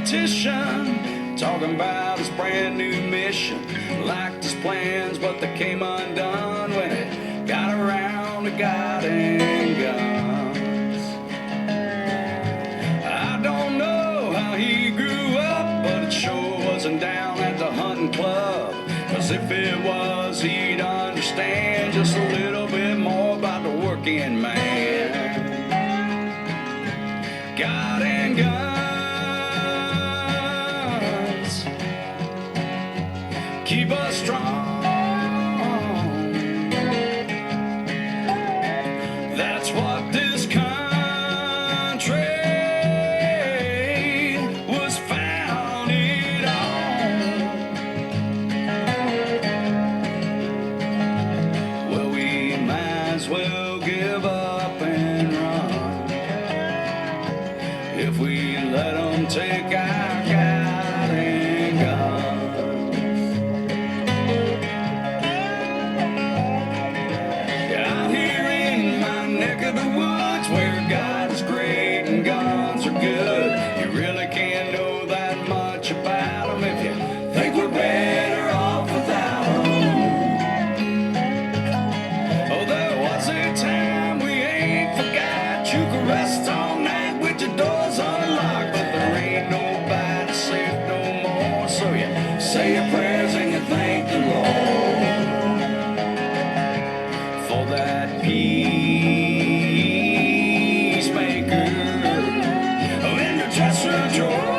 politician, talking about his brand new mission. Liked his plans, but they came undone when it got around to God and guns. I don't know how he grew up, but it sure wasn't down at the hunting club. 'Cause if it was, he'd understand just a little bit more about the working man. God and guns keep us strong. That's what this country was founded on. Well, we might as well give up and run if we let them take our God and guns. Out here in my neck of the woods, where God is great and guns are good, you really can't know that much about them if you think we're better off without them. Oh, there was a time we ain't forgot. You could rest all night with your doors unlocked, but there ain't nobody safe no more. So you say your prayers and you thank the Lord for that peacemaker in the Tesla drawer.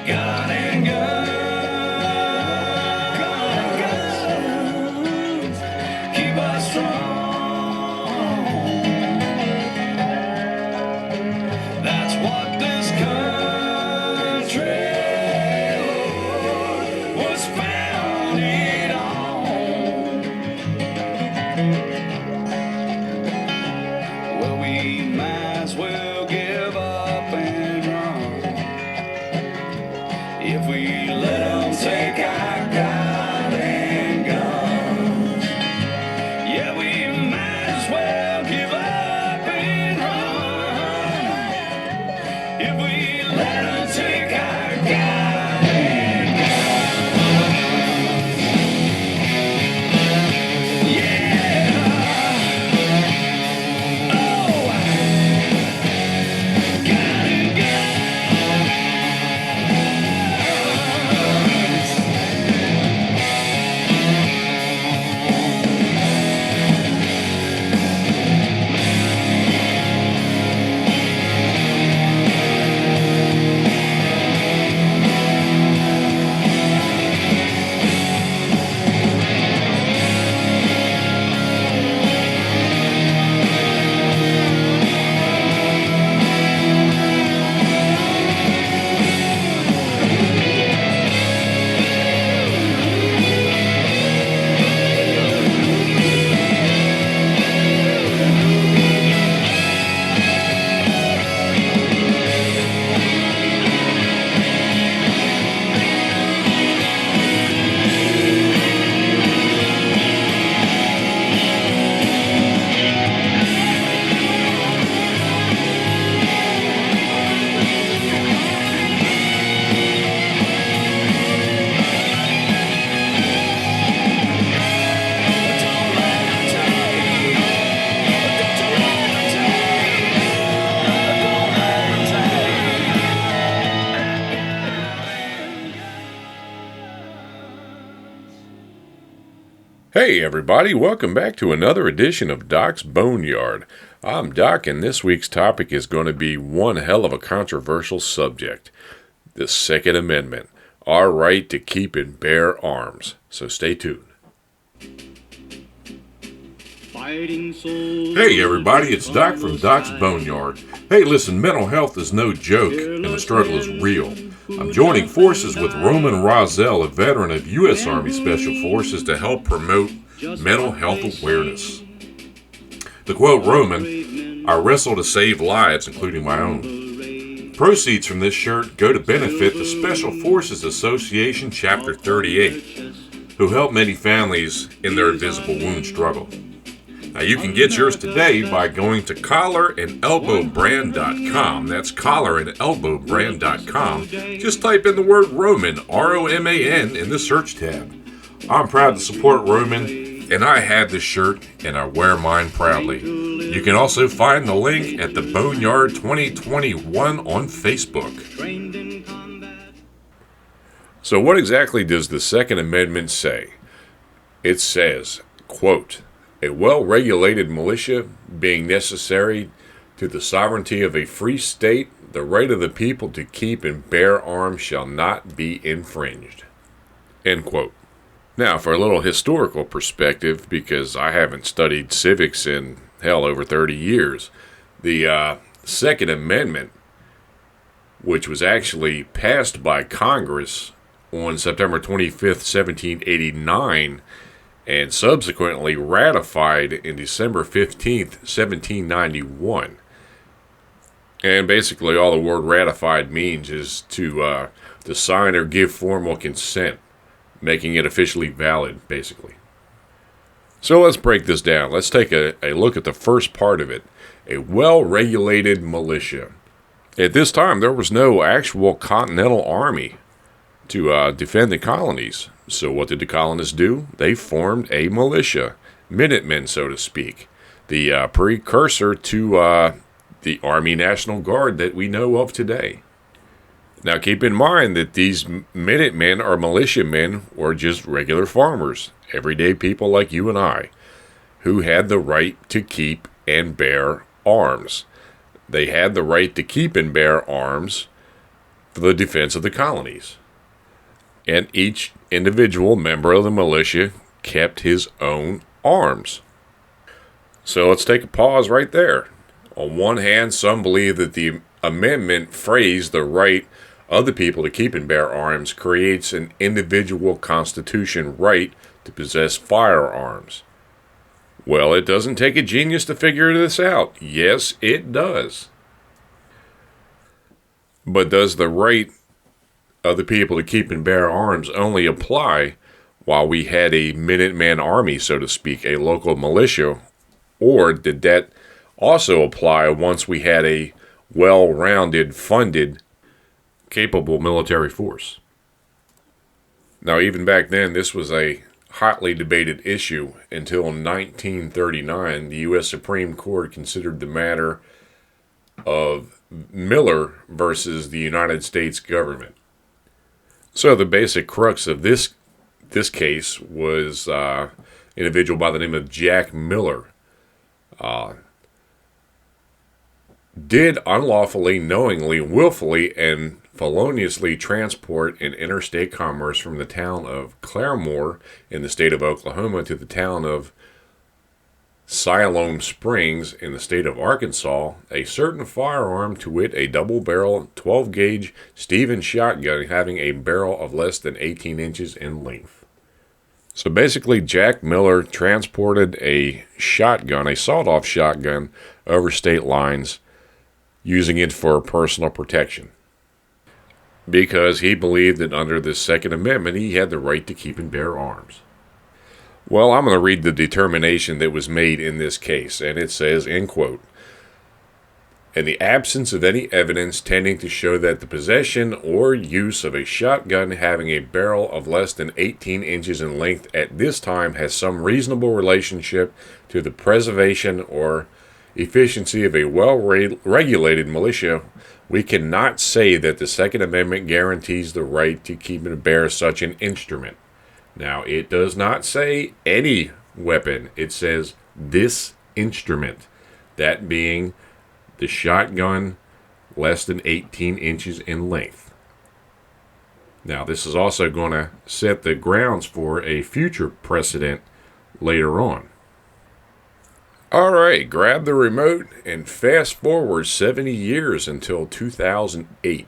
God and guns keep us strong. That's what this country was founded on. Well, we might as well give up and run if we let them take our God and guns. Yeah, we might as well give up and run if we let them take our God and guns. Yeah. Oh, God and guns. Hey everybody, welcome back to another edition of Doc's Boneyard. I'm Doc, and this week's topic is going to be one hell of a controversial subject. The Second Amendment, our right to keep and bear arms. So stay tuned. Hey everybody, it's Doc from Doc's Boneyard. Hey listen, mental health is no joke, and the struggle is real. I'm joining forces with Roman Rozelle, a veteran of U.S. Army Special Forces, to help promote mental health awareness. To quote Roman, I wrestle to save lives, including my own. Proceeds from this shirt go to benefit the Special Forces Association Chapter 38. who help many families in their invisible wound struggle. Now, you can get yours today by going to collarandelbowbrand.com. That's collarandelbowbrand.com. Just type in the word Roman, R-O-M-A-N, in the search tab. I'm proud to support Roman, and I have this shirt, and I wear mine proudly. You can also find the link at the Boneyard 2021 on Facebook. So what exactly does the Second Amendment say? It says, quote, "A well-regulated militia being necessary to the sovereignty of a free state, the right of the people to keep and bear arms shall not be infringed." End quote. Now, for a little historical perspective, because I haven't studied civics in, over 30 years, the Second Amendment, which was actually passed by Congress on September 25th, 1789, and subsequently ratified in December 15th, 1791. And basically all the word ratified means is to sign or give formal consent, making it officially valid, basically. So let's break this down. Let's take a look at the first part of it, a well-regulated militia. At this time, there was no actual Continental Army to defend the colonies. So what did the colonists do? They formed a militia, Minutemen, so to speak, the precursor to the Army National Guard that we know of today. Now keep in mind that these Minutemen or militiamen were just regular farmers, everyday people like you and I, who had the right to keep and bear arms. They had the right to keep and bear arms for the defense of the colonies. And each individual member of the militia kept his own arms. So let's take a pause right there. On one hand, some believe that the amendment phrased the right of the people to keep and bear arms creates an individual constitution right to possess firearms. Well, it doesn't take a genius to figure this out. Yes, it does. But does the right of the people to keep and bear arms only apply while we had a Minuteman army, so to speak, a local militia, or did that also apply once we had a well-rounded, funded, capable military force? Now, even back then, this was a hotly debated issue until 1939. The U.S. Supreme Court considered the matter of Miller versus the United States government. So the basic crux of this case was an individual by the name of Jack Miller did unlawfully, knowingly, willfully, and feloniously transport in interstate commerce from the town of Claremore in the state of Oklahoma to the town of Siloam Springs in the state of Arkansas a certain firearm, to wit a double-barrel 12-gauge Stevens shotgun having a barrel of less than 18 inches in length. So basically, Jack Miller transported a shotgun, a sawed-off shotgun, over state lines, using it for personal protection, because he believed that under the Second Amendment he had the right to keep and bear arms. Well, I'm going to read the determination that was made in this case, and it says, end quote, "In the absence of any evidence tending to show that the possession or use of a shotgun having a barrel of less than 18 inches in length at this time has some reasonable relationship to the preservation or efficiency of a well-regulated militia, we cannot say that the Second Amendment guarantees the right to keep and bear such an instrument." Now, it does not say any weapon. It says this instrument, that being the shotgun less than 18 inches in length. Now, this is also going to set the grounds for a future precedent later on. All right, grab the remote and fast forward 70 years until 2008.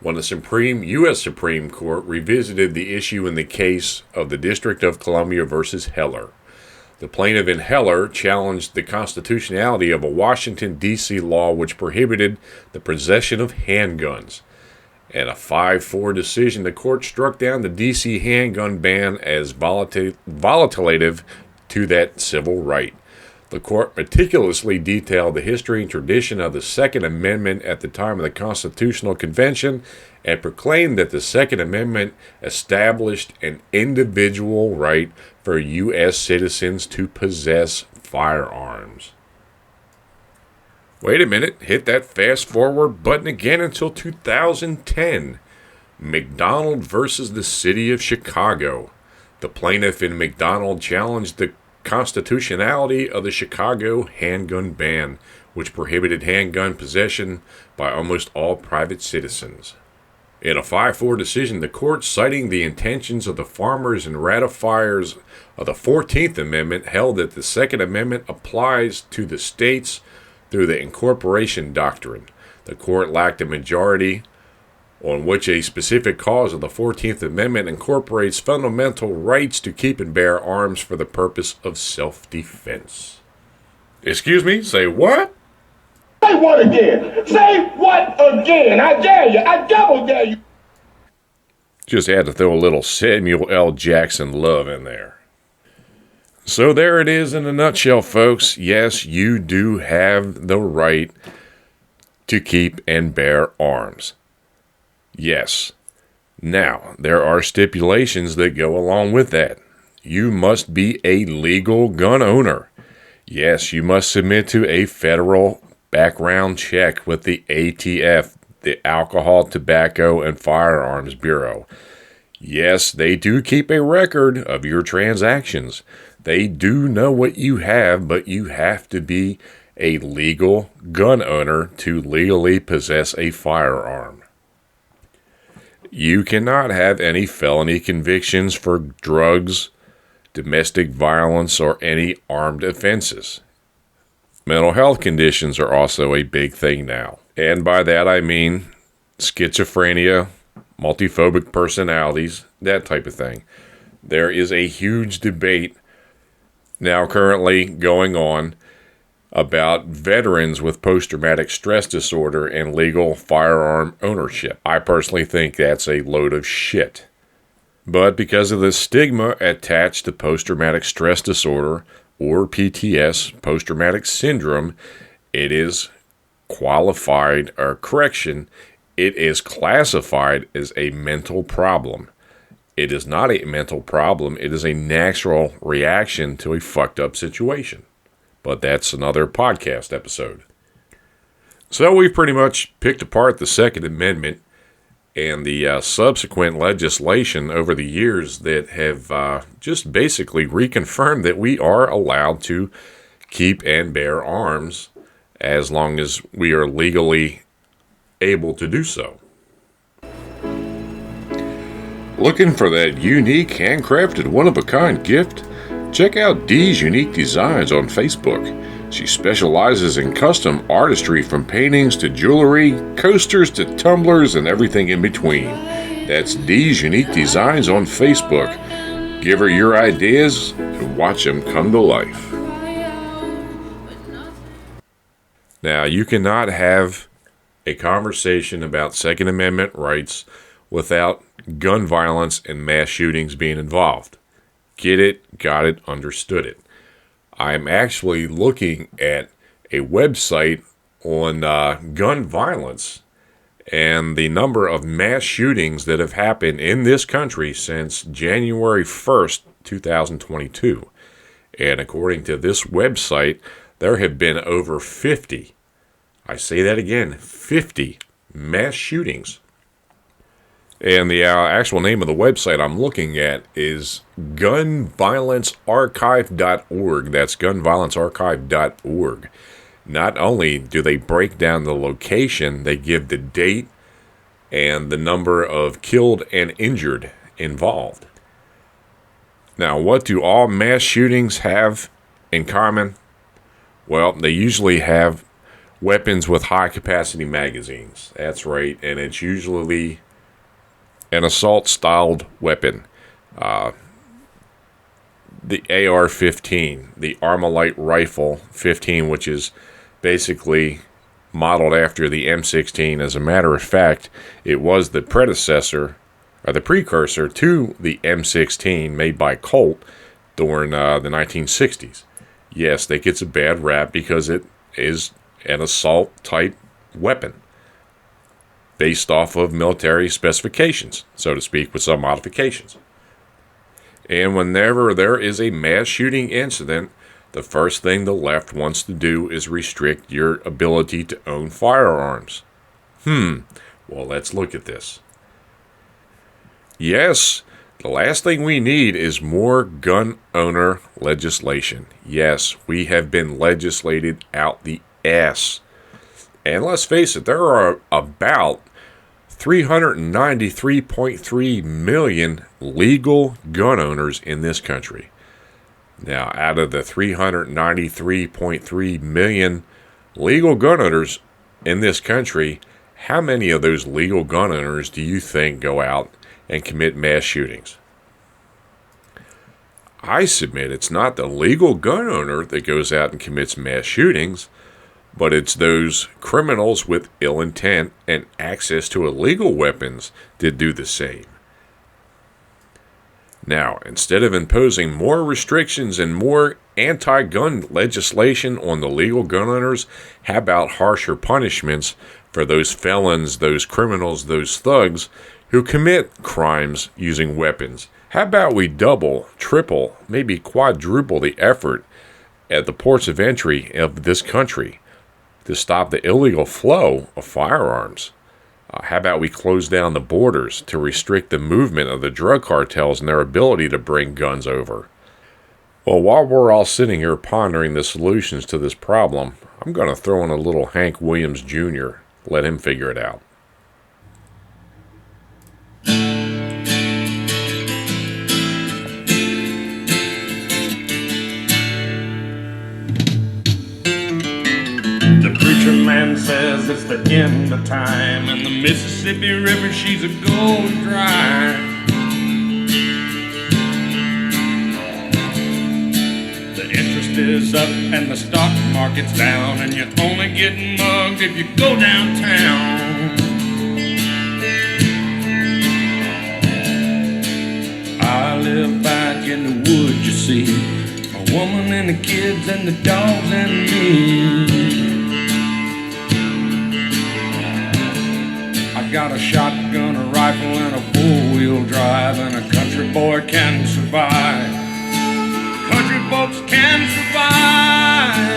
When the U.S. Supreme Court revisited the issue in the case of the District of Columbia versus Heller. The plaintiff in Heller challenged the constitutionality of a Washington, D.C. law which prohibited the possession of handguns. In a 5-4 decision, the court struck down the D.C. handgun ban as volative to that civil right. The court meticulously detailed the history and tradition of the Second Amendment at the time of the Constitutional Convention and proclaimed that the Second Amendment established an individual right for U.S. citizens to possess firearms. Wait a minute, hit that fast forward button again until 2010. McDonald versus the City of Chicago. The plaintiff in McDonald challenged the constitutionality of the Chicago handgun ban, which prohibited handgun possession by almost all private citizens. In a 5-4 decision, the court, citing the intentions of the farmers and ratifiers of the 14th Amendment, held that the Second Amendment applies to the states through the incorporation doctrine. The court lacked a majority on which a specific clause of the 14th Amendment incorporates fundamental rights to keep and bear arms for the purpose of self-defense. Excuse me? Say what? Say what again? Say what again? I dare you. I double dare you. Just had to throw a little Samuel L. Jackson love in there. So there it is in a nutshell, folks. Yes, you do have the right to keep and bear arms. Yes. Now, there are stipulations that go along with that. You must be a legal gun owner. Yes, you must submit to a federal background check with the ATF, the Alcohol, Tobacco, and Firearms Bureau. Yes, they do keep a record of your transactions. They do know what you have, but you have to be a legal gun owner to legally possess a firearm. You cannot have any felony convictions for drugs, domestic violence, or any armed offenses. Mental health conditions are also a big thing now. And by that I mean schizophrenia, multiphobic personalities, that type of thing. There is a huge debate now currently going on about veterans with post-traumatic stress disorder and legal firearm ownership. I personally think that's a load of shit. But because of the stigma attached to post-traumatic stress disorder, or PTS, post-traumatic syndrome, it is it is classified as a mental problem. It is not a mental problem. It is a natural reaction to a fucked up situation. But that's another podcast episode. So we've pretty much picked apart the Second Amendment and the subsequent legislation over the years that have just basically reconfirmed that we are allowed to keep and bear arms as long as we are legally able to do so. Looking for that unique, handcrafted, one-of-a-kind gift? Check out Dee's Unique Designs on Facebook. She specializes in custom artistry from paintings to jewelry, coasters to tumblers, and everything in between. That's Dee's Unique Designs on Facebook. Give her your ideas and watch them come to life. Now, you cannot have a conversation about Second Amendment rights without gun violence and mass shootings being involved. Get it, got it, understood it. I'm actually looking at a website on gun violence and the number of mass shootings that have happened in this country since January 1st, 2022. And according to this website, there have been over 50, I say that again, 50 mass shootings. And the actual name of the website I'm looking at is gunviolencearchive.org. That's gunviolencearchive.org. Not only do they break down the location, they give the date and the number of killed and injured involved. Now, what do all mass shootings have in common? Well, they usually have weapons with high-capacity magazines. That's right, and it's usually an assault-styled weapon. The AR-15, the Armalite Rifle 15, which is basically modeled after the M16. As a matter of fact, it was the predecessor, or the precursor to the M16 made by Colt during the 1960s. Yes, that gets a bad rap because it is an assault-type weapon based off of military specifications, so to speak, with some modifications. And whenever there is a mass shooting incident, the first thing the left wants to do is restrict your ability to own firearms. Well, let's look at this. Yes, the last thing we need is more gun owner legislation. Yes, we have been legislated out the ass. And let's face it, there are about 393.3 million legal gun owners in this country. Now, out of the 393.3 million legal gun owners in this country, how many of those legal gun owners do you think go out and commit mass shootings? I submit it's not the legal gun owner that goes out and commits mass shootings, but it's those criminals with ill intent and access to illegal weapons that do the same. Now, instead of imposing more restrictions and more anti-gun legislation on the legal gun owners, how about harsher punishments for those felons, those criminals, those thugs who commit crimes using weapons? How about we double, triple, maybe quadruple the effort at the ports of entry of this country to stop the illegal flow of firearms? How about we close down the borders to restrict the movement of the drug cartels and their ability to bring guns over? Well, while we're all sitting here pondering the solutions to this problem, I'm going to throw in a little Hank Williams Jr. Let him figure it out. The preacher man says it's the end of time, and the Mississippi River, she's a going dry. The interest is up and the stock market's down, and you're only getting mugged if you go downtown. I live back in the woods, you see, a woman and the kids and the dogs and me. Got a shotgun, a rifle, and a four-wheel drive, and a country boy can survive. Country folks can survive.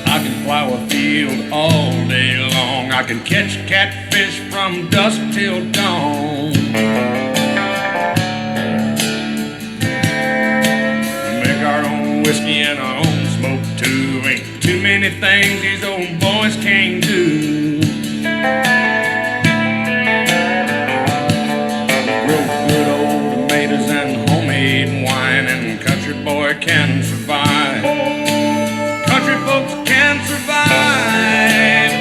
I can plow a field all day long. I can catch catfish from dusk till dawn. Make our own whiskey and our own smoke too. Ain't too many things these old boys can't do. Grow good old tomatoes and homemade wine, and country boy can survive. Country folks can survive.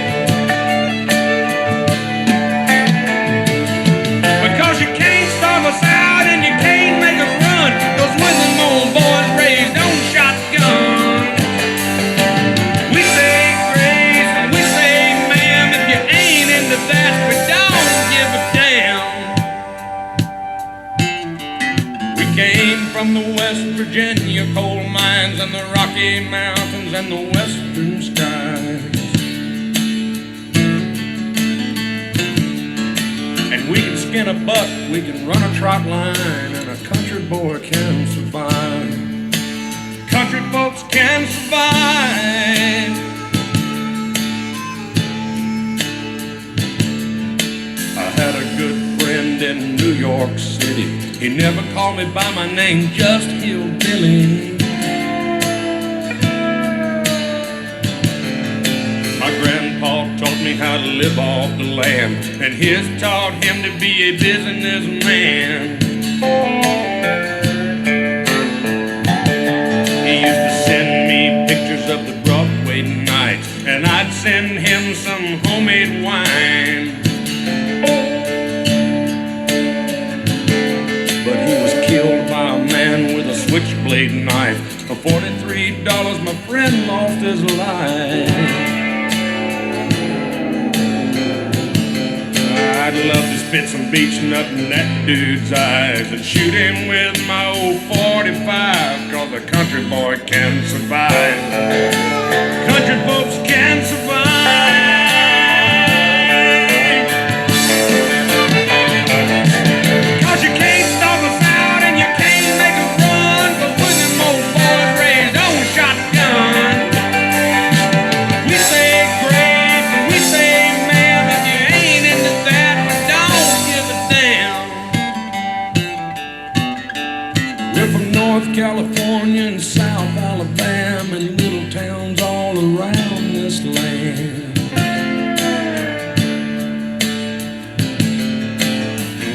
Because you can't starve us out and you can't make us run. Those Muslim old boys raised on shotguns. From the West Virginia coal mines and the Rocky Mountains and the western skies. And we can skin a buck, we can run a trot line, and a country boy can survive. Country folks can survive. I had a good friend in New York City. He never called me by my name, just Hillbilly. My grandpa taught me how to live off the land, and his taught him to be a businessman. He used to send me pictures of the Broadway nights, and I'd send him some homemade wine. Killed by a man with a switchblade knife For $43, my friend lost his life. I'd love to spit some beach nut in that dude's eyes and shoot him with my old 45, cause a country boy can survive. Country folks can survive. Cause you can't stop us out and you can't make us run, but when them old boys raised on shotgun, we say grace and we say ma'am. If you ain't into that, we don't give a damn. We're from North California and South Alabama and little towns all around this land.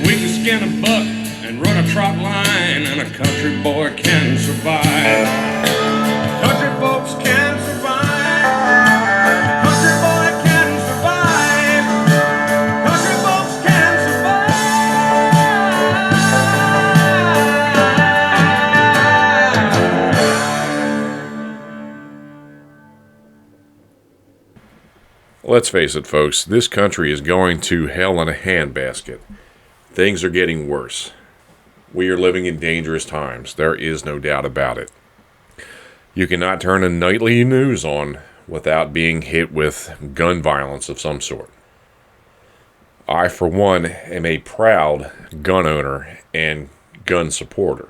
We can skin a buck and run a trot line, and a country boy can survive. Country folks can survive. Country boy can survive. Country folks can survive. Let's face it, folks, this country is going to hell in a handbasket. Things are getting worse. We are living in dangerous times. There is no doubt about it. You cannot turn a nightly news on without being hit with gun violence of some sort. I, for one, am a proud gun owner and gun supporter.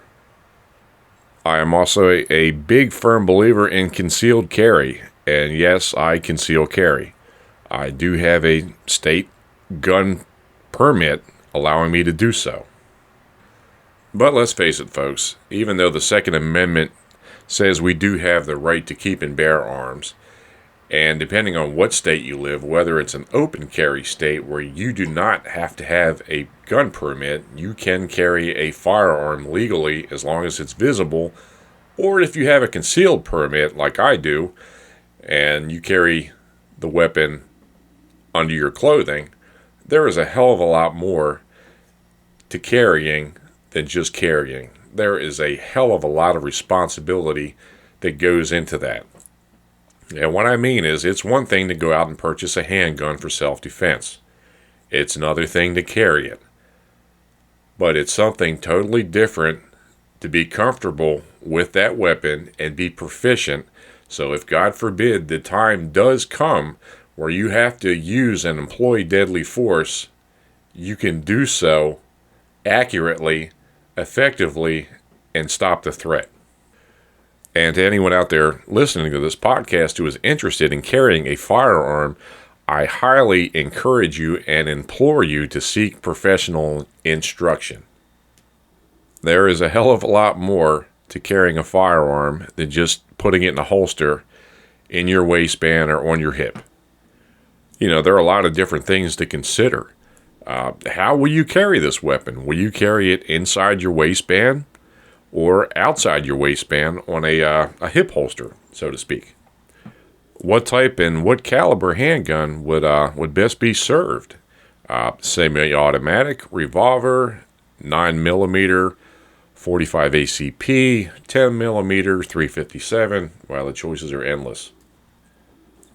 I am also a big firm believer in concealed carry, and yes, I conceal carry. I do have a state gun permit allowing me to do so. But let's face it, folks, even though the Second Amendment says we do have the right to keep and bear arms, and depending on what state you live, whether it's an open carry state where you do not have to have a gun permit, you can carry a firearm legally as long as it's visible, or if you have a concealed permit like I do, and you carry the weapon under your clothing, there is a hell of a lot more to carrying than just carrying. There is a hell of a lot of responsibility that goes into that. And what I mean is, it's one thing to go out and purchase a handgun for self-defense. It's another thing to carry it. But it's something totally different to be comfortable with that weapon and be proficient. So if, God forbid, the time does come where you have to use and employ deadly force, you can do so accurately, effectively, and stop the threat. And to anyone out there listening to this podcast who is interested in carrying a firearm, I highly encourage you and implore you to seek professional instruction. There is a hell of a lot more to carrying a firearm than just putting it in a holster in your waistband or on your hip. You know, there are a lot of different things to consider. How will you carry this weapon? Will you carry it inside your waistband or outside your waistband on a hip holster, so to speak? What type and what caliber handgun would best be served? Semi-automatic, revolver, 9mm, 45 ACP, 10mm, 357. Well, the choices are endless.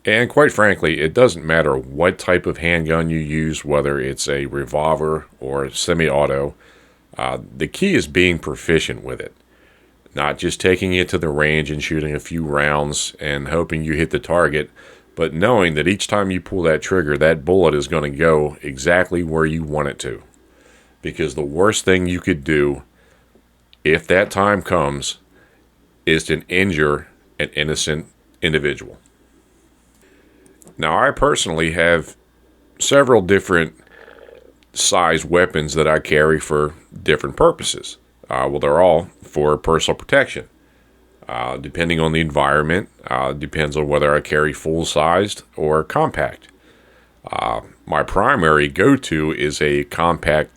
And quite frankly, it doesn't matter what type of handgun you use, whether it's a revolver or semi-auto. The key is being proficient with it. Not just taking it to the range and shooting a few rounds and hoping you hit the target, but knowing that each time you pull that trigger, that bullet is going to go exactly where you want it to. Because the worst thing you could do, if that time comes, is to injure an innocent individual. Now, I personally have several different size weapons that I carry for different purposes. They're all for personal protection. Depending on the environment, depends on whether I carry full-sized or compact. My primary go-to is a compact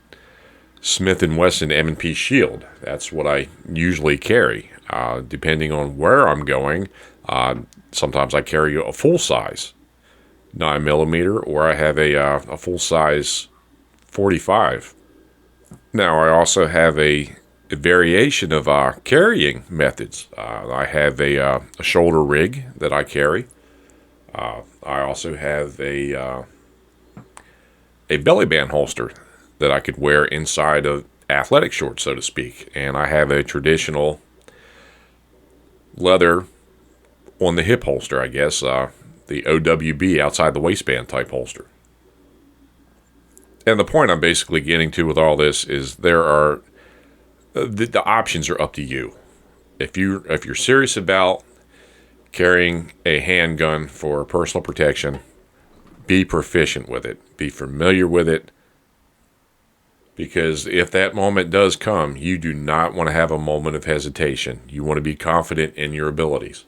Smith & Wesson M&P Shield. That's what I usually carry. Depending on where I'm going, sometimes I carry a full-size 9mm, or I have a full-size 45. Now, I also have a variation of carrying methods. I have a shoulder rig that I carry. I also have a belly band holster that I could wear inside of athletic shorts, so to speak. And I have a traditional leather on the hip holster, I guess, the OWB outside the waistband type holster. And the point I'm basically getting to with all this is there are the options are up to you. If you're serious about carrying a handgun for personal protection, be proficient with it. Be familiar with it. Because if that moment does come, you do not want to have a moment of hesitation. You want to be confident in your abilities.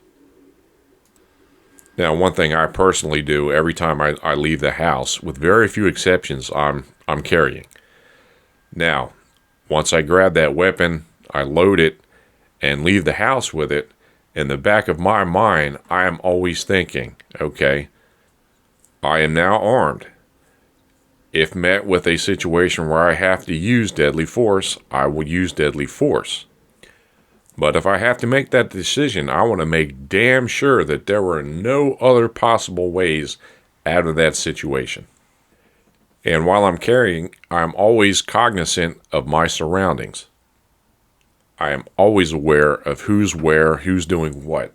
Now, one thing I personally do every time I leave the house, with very few exceptions, I'm carrying. Now, once I grab that weapon, I load it and leave the house with it. In the back of my mind, I am always thinking, okay, I am now armed. If met with a situation where I have to use deadly force, I will use deadly force. But if I have to make that decision, I want to make damn sure that there were no other possible ways out of that situation. And while I'm carrying, I'm always cognizant of my surroundings. I am always aware of who's where, who's doing what.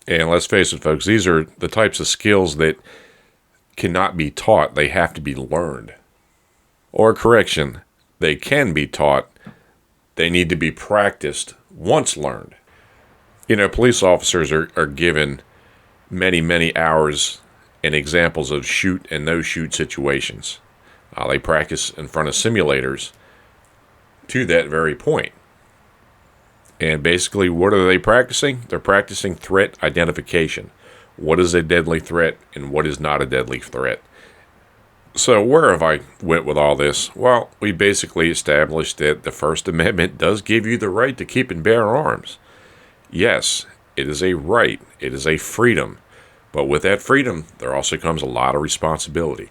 And let's face it, folks, these are the types of skills that cannot be taught. They have to be learned. Or correction, they can be taught. They need to be practiced once learned. Police officers are given many, many hours and examples of shoot and no shoot situations. They practice in front of simulators to that very point. And basically, what are they practicing? They're practicing threat identification. What is a deadly threat and what is not a deadly threat? So where have I went with all this? Well, we basically established that the First Amendment does give you the right to keep and bear arms. Yes, it is a right. It is a freedom. But with that freedom, there also comes a lot of responsibility.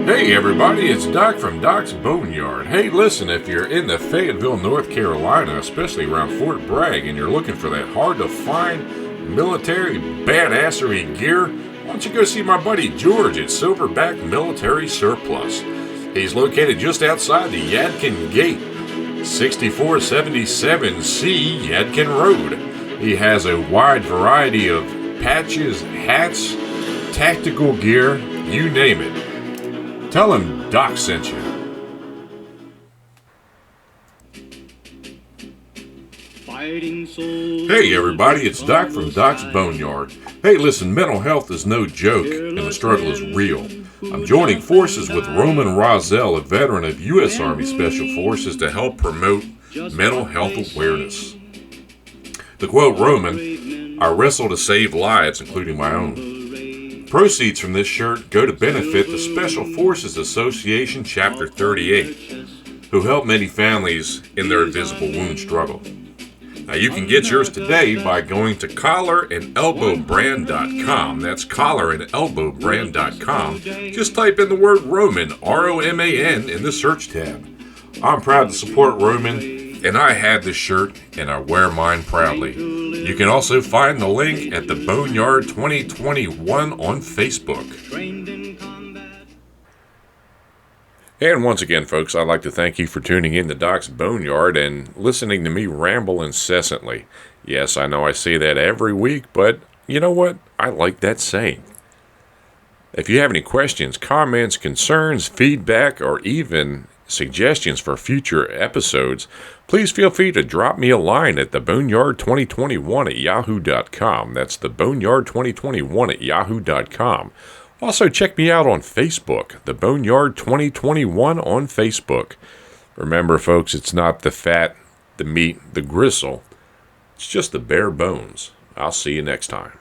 Hey everybody, it's Doc from Doc's Boneyard. Hey listen, if you're in the Fayetteville, North Carolina, especially around Fort Bragg, and you're looking for that hard to find military badassery gear, why don't you go see my buddy George at Silverback Military Surplus. He's located just outside the Yadkin Gate, 6477C Yadkin Road. He has a wide variety of patches, hats, tactical gear, you name it. Tell him Doc sent you. Hey everybody, it's Doc from Doc's Boneyard. Hey listen, mental health is no joke and the struggle is real. I'm joining forces with Roman Rozelle, a veteran of U.S. Army Special Forces, to help promote mental health awareness. To quote Roman, I wrestle to save lives, including my own. Proceeds from this shirt go to benefit the Special Forces Association Chapter 38, who help many families in their invisible wound struggle. Now you can get yours today by going to collarandelbowbrand.com. That's collarandelbowbrand.com. Just type in the word Roman, R-O-M-A-N, in the search tab. I'm proud to support Roman, and I have this shirt, and I wear mine proudly. You can also find the link at the Boneyard 2021 on Facebook. And once again, folks, I'd like to thank you for tuning in to Doc's Boneyard and listening to me ramble incessantly. Yes, I know I say that every week, but you know what? I like that saying. If you have any questions, comments, concerns, feedback, or even suggestions for future episodes, please feel free to drop me a line at theboneyard2021@yahoo.com. That's theboneyard2021@yahoo.com. Also, check me out on Facebook, The Boneyard 2021 on Facebook. Remember, folks, it's not the fat, the meat, the gristle. It's just the bare bones. I'll see you next time.